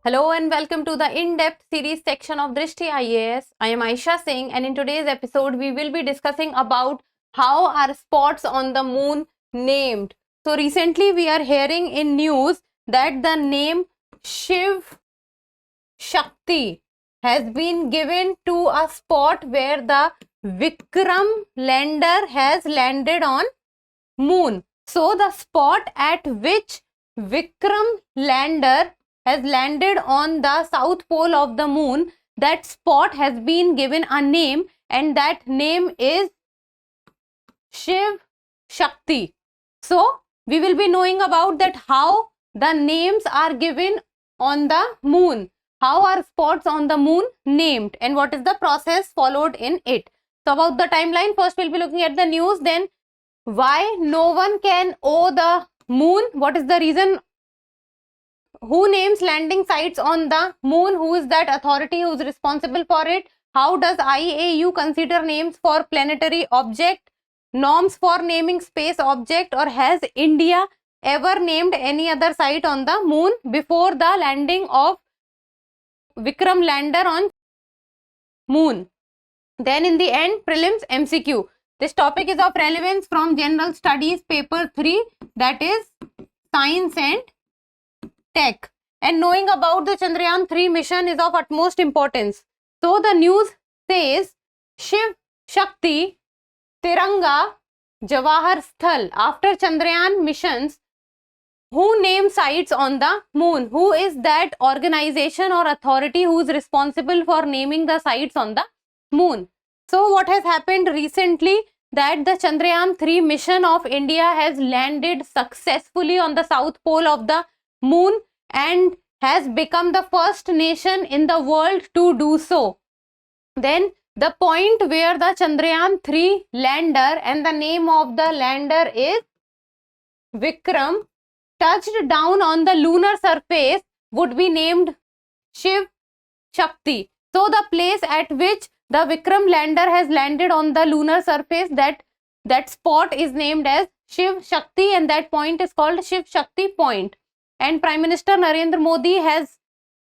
Hello and welcome to the in-depth series section of Drishti IAS. I am Aisha Singh, and in today's episode we will be discussing about how are spots on the moon named. So recently we are hearing in news that the name Shiv Shakti has been given to a spot where the Vikram lander has landed on moon. So the spot at which Vikram lander has landed on the south pole of the moon, that spot has been given a name, and that name is Shiv Shakti. So we will be knowing about that how the names are given on the moon, how are spots on the moon named, and what is the process followed in it. So about the timeline, first we'll be looking at the news, then why no one can owe the moon, what is the reason, who names landing sites on the moon, who is that authority who is responsible for it, how does IAU consider names for planetary object, norms for naming space object, or has India ever named any other site on the moon before the landing of Vikram lander on moon. Then in the end, prelims MCQ. This topic is of relevance from General Studies paper 3, that is Science and Tech. And knowing about the Chandrayaan 3 mission is of utmost importance. So the news says Shiv Shakti Tiranga Jawahar Sthal. After Chandrayaan missions, who named sites on the moon? Who is that organization or authority who is responsible for naming the sites on the moon? So what has happened recently, that the Chandrayaan 3 mission of India has landed successfully on the south pole of the moon and has become the first nation in the world to do so. Then the point where the Chandrayaan 3 lander, and the name of the lander is Vikram, touched down on the lunar surface would be named Shiv Shakti. So the place at which the Vikram lander has landed on the lunar surface, that spot is named as Shiv Shakti, and that point is called Shiv Shakti Point. And Prime Minister Narendra Modi has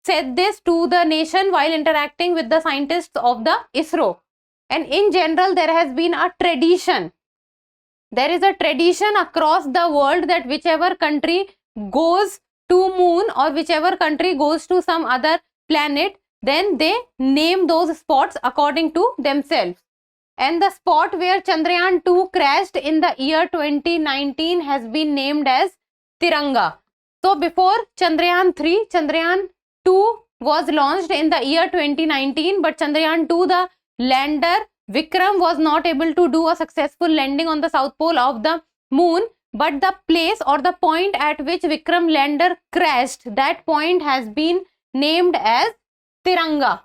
said this to the nation while interacting with the scientists of the ISRO. And in general, there has been a tradition. There is a tradition across the world that whichever country goes to moon or whichever country goes to some other planet, then they name those spots according to themselves. And the spot where Chandrayaan 2 crashed in the year 2019 has been named as Tiranga. So before Chandrayaan 3, Chandrayaan 2 was launched in the year 2019, but Chandrayaan 2, the lander Vikram, was not able to do a successful landing on the south pole of the moon, but the place or the point at which Vikram lander crashed, that point has been named as Tiranga.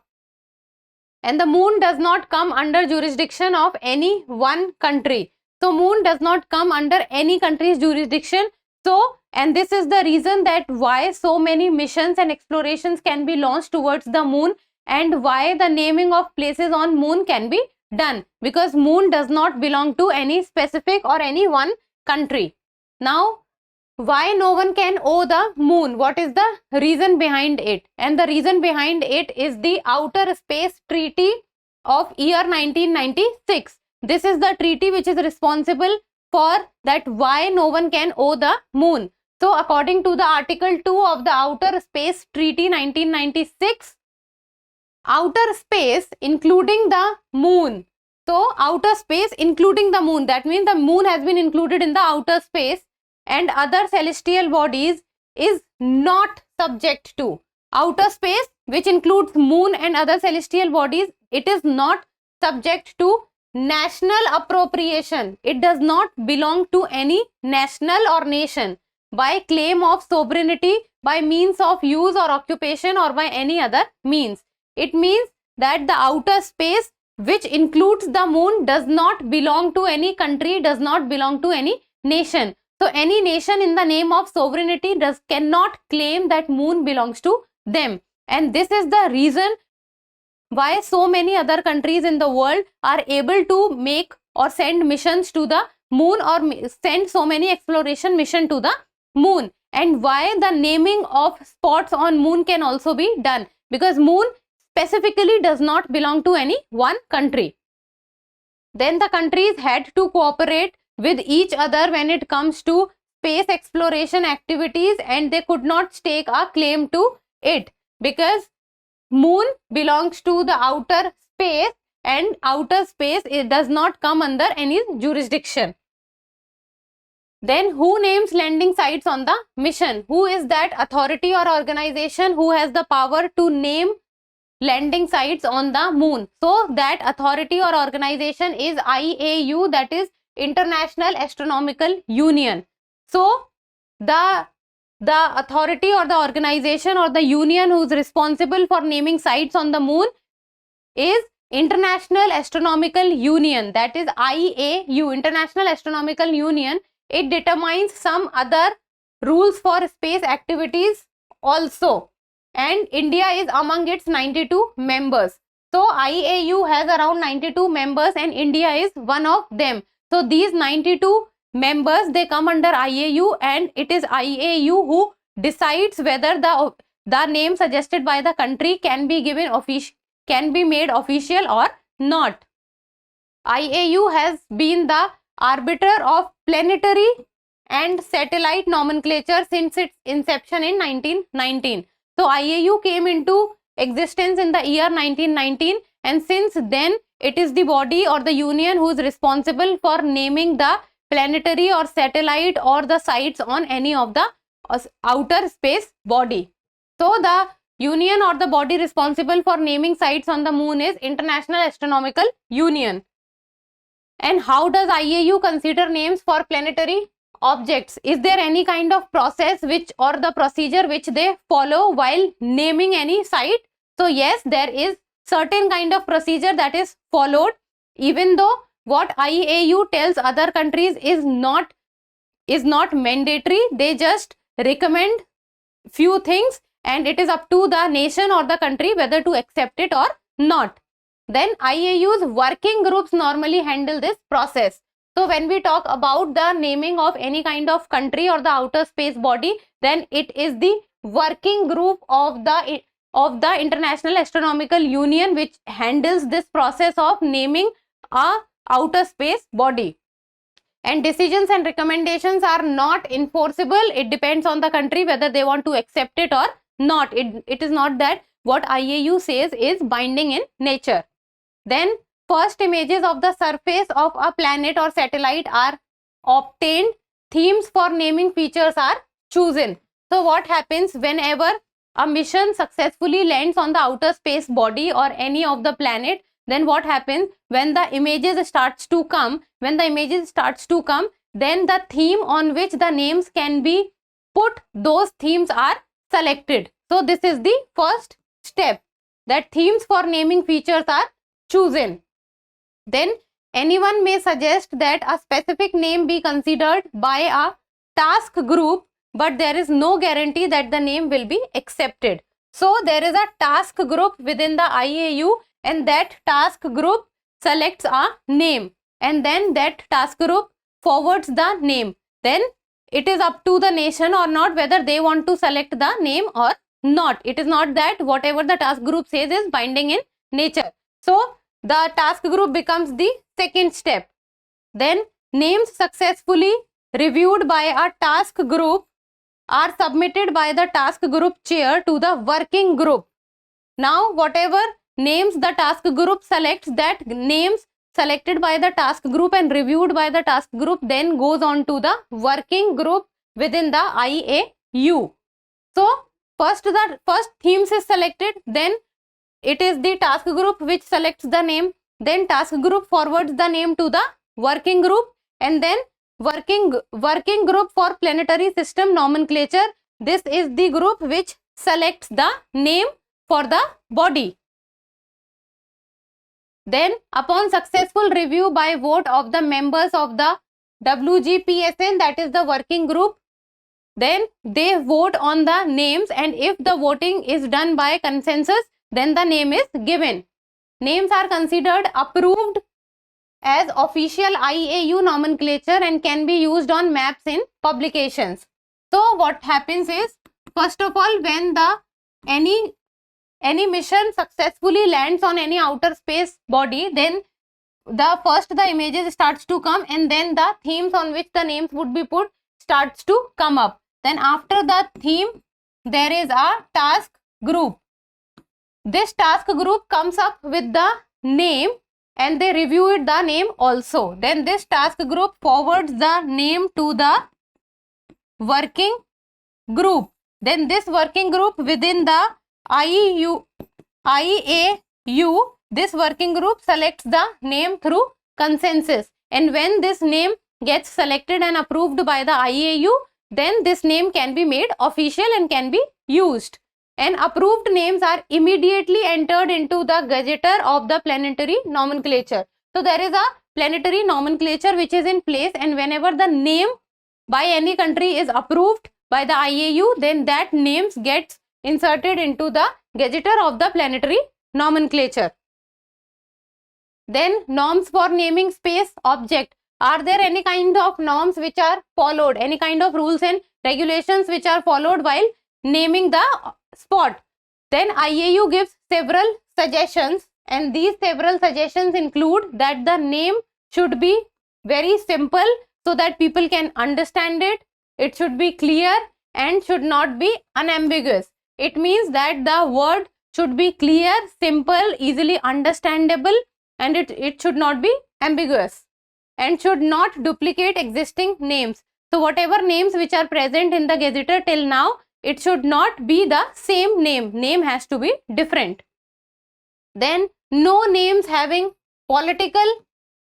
And the moon does not come under jurisdiction of any one country. So moon does not come under any country's jurisdiction. So, and this is the reason that why so many missions and explorations can be launched towards the moon, and why the naming of places on moon can be done, because moon does not belong to any specific or any one country. Now, why no one can owe the moon? What is the reason behind it? And the reason behind it is the Outer Space Treaty of year 1996. This is the treaty which is responsible for that why no one can owe the moon. So according to the Article 2 of the Outer Space Treaty 1996, outer space including the moon. So outer space including the moon, that means the moon has been included in the outer space, and other celestial bodies is not subject to. Outer space, which includes moon and other celestial bodies, it is not subject to national appropriation. It does not belong to any national or nation by claim of sovereignty, by means of use or occupation, or by any other means. It means that the outer space, which includes the moon, does not belong to any country, does not belong to any nation. So any nation in the name of sovereignty cannot claim that moon belongs to them. And this is the reason why so many other countries in the world are able to make or send missions to the moon, or send so many exploration mission to the moon. and why the naming of spots on moon can also be done, because moon specifically does not belong to any one country. Then the countries had to cooperate with each other when it comes to space exploration activities, and they could not stake a claim to it, because moon belongs to the outer space, and outer space, it does not come under any jurisdiction. Then who names landing sites on the mission? Who is that authority or organization who has the power to name landing sites on the moon? So that authority or organization is IAU, that is International Astronomical Union. So the authority or the organization or the union who is responsible for naming sites on the moon is International Astronomical Union, that is IAU, International Astronomical Union. It determines some other rules for space activities also, and India is among its 92 members. So IAU has around 92 members and India is one of them. So these 92 members, they come under IAU, and it is IAU who decides whether the name suggested by the country can be made official or not. IAU has been the arbiter of planetary and satellite nomenclature since its inception in 1919. So IAU came into existence in the year 1919, and since then it is the body or the union who is responsible for naming the planetary or satellite or the sites on any of the outer space body. So the union or the body responsible for naming sites on the moon is International Astronomical Union. And how does IAU consider names for planetary objects? Is there any kind of process or the procedure which they follow while naming any site? So yes, there is certain kind of procedure that is followed, even though what IAU tells other countries is not mandatory. They just recommend few things, and it is up to the nation or the country whether to accept it or not. Then IAU's working groups normally handle this process. So when we talk about the naming of any kind of country or the outer space body, then it is the working group of the International Astronomical Union which handles this process of naming a outer space body. And decisions and recommendations are not enforceable. It depends on the country whether they want to accept it or not. It is not that what IAU says is binding in nature. Then first images of the surface of a planet or satellite are obtained. Themes for naming features are chosen. So what happens whenever a mission successfully lands on the outer space body or any of the planet? Then what happens when the images starts to come? Then the theme on which the names can be put, those themes are selected. So this is the first step, that themes for naming features are chosen. Then anyone may suggest that a specific name be considered by a task group, but there is no guarantee that the name will be accepted. So there is a task group within the IAU, and that task group selects a name, and then that task group forwards the name. Then it is up to the nation or not whether they want to select the name or not. It is not that whatever the task group says is binding in nature. So the task group becomes the second step. Then names successfully reviewed by a task group are submitted by the task group chair to the working group. Now whatever names the task group selects, that names selected by the task group and reviewed by the task group then goes on to the working group within the IAU. So first themes is selected, then it is the task group which selects the name, then task group forwards the name to the working group, and then working group for planetary system nomenclature. This is the group which selects the name for the body. Then upon successful review by vote of the members of the WGPSN, that is the working group, then they vote on the names, and if the voting is done by consensus, then the name is given. Names are considered approved as official IAU nomenclature and can be used on maps in publications. So what happens is, first of all, when any mission successfully lands on any outer space body, then the images starts to come, and then the themes on which the names would be put starts to come up. Then after the theme, there is a task group. This task group comes up with the name, and they review the name also. Then this task group forwards the name to the working group. Then this working group within the IAU, this working group selects the name through consensus. And when this name gets selected and approved by the IAU, then this name can be made official and can be used. And approved names are immediately entered into the Gazetteer of the Planetary Nomenclature. So there is a planetary nomenclature which is in place, and whenever the name by any country is approved by the IAU, then that names gets inserted into the Gazetteer of the Planetary Nomenclature. Then norms for naming space object. Are there any kind of norms which are followed, any kind of rules and regulations which are followed while naming the spot? Then IAU gives several suggestions, and these several suggestions include that the name should be very simple so that people can understand it. It should be clear and should not be unambiguous. It means that the word should be clear, simple, easily understandable, and it should not be ambiguous, and should not duplicate existing names. So whatever names which are present in the Gazetteer till now, it should not be the same name. Name has to be different. Then no names having political,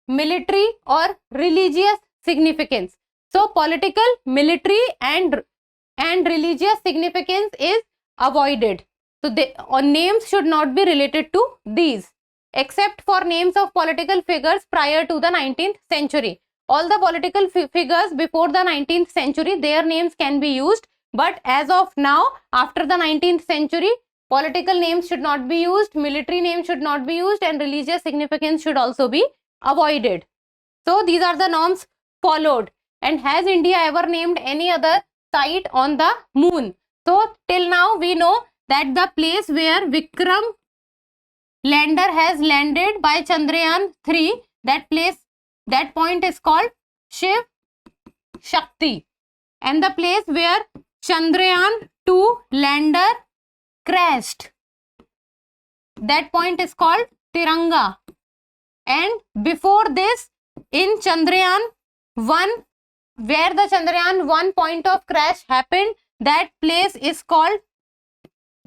military or religious significance. So political, military and religious significance is avoided. So names should not be related to these, except for names of political figures prior to the 19th century. All the political figures before the 19th century, their names can be used. But as of now, after the 19th century, political names should not be used, military names should not be used, and religious significance should also be avoided. So these are the norms followed. And has India ever named any other site on the moon? So till now we know that the place where Vikram lander has landed by Chandrayaan 3, that point is called Shiv Shakti. And the place where Chandrayaan 2 lander crashed, that point is called Tiranga. And before this, in Chandrayaan 1, where the Chandrayaan 1 point of crash happened, that place is called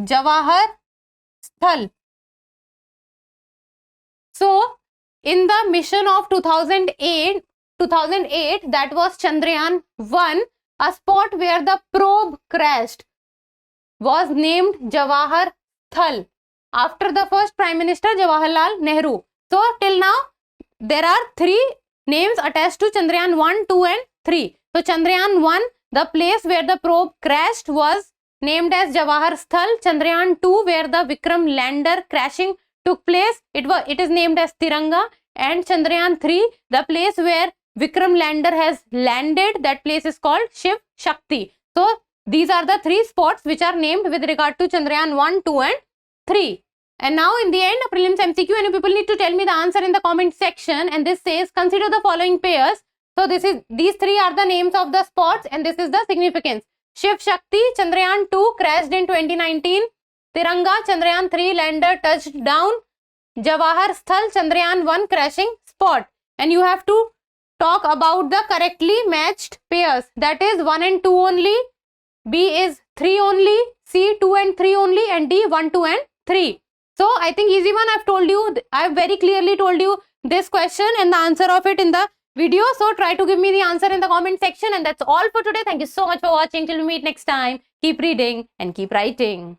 Jawahar Sthal. So in the mission of 2008, that was Chandrayaan 1, a spot where the probe crashed was named Jawahar Sthal after the first Prime Minister Jawaharlal Nehru. So till now there are 3 names attached to Chandrayaan 1, 2 and 3. So Chandrayaan 1, the place where the probe crashed, was named as Jawahar Sthal. Chandrayaan 2, where the Vikram lander crashing took place, it is named as Tiranga. And Chandrayaan 3, the place where Vikram lander has landed, that place is called Shiv Shakti. So these are the 3 spots which are named with regard to Chandrayaan 1, 2 and 3. And now in the end, a prelims MCQ, and you people need to tell me the answer in the comment section. And this says, consider the following pairs. So these 3 are the names of the spots, and this is the significance. Shiv Shakti, Chandrayaan 2 crashed in 2019. Tiranga, Chandrayaan 3 lander touched down. Jawahar Sthal, Chandrayaan 1 crashing spot. And you have to talk about the correctly matched pairs. That is 1 and 2 only, B is 3 only, C 2 and 3 only, and D 1, 2 and 3. So I think easy one. I've very clearly told you this question and the answer of it in the video. So try to give me the answer in the comment section. And that's all for today. Thank you so much for watching. Till we meet next time. Keep reading and keep writing.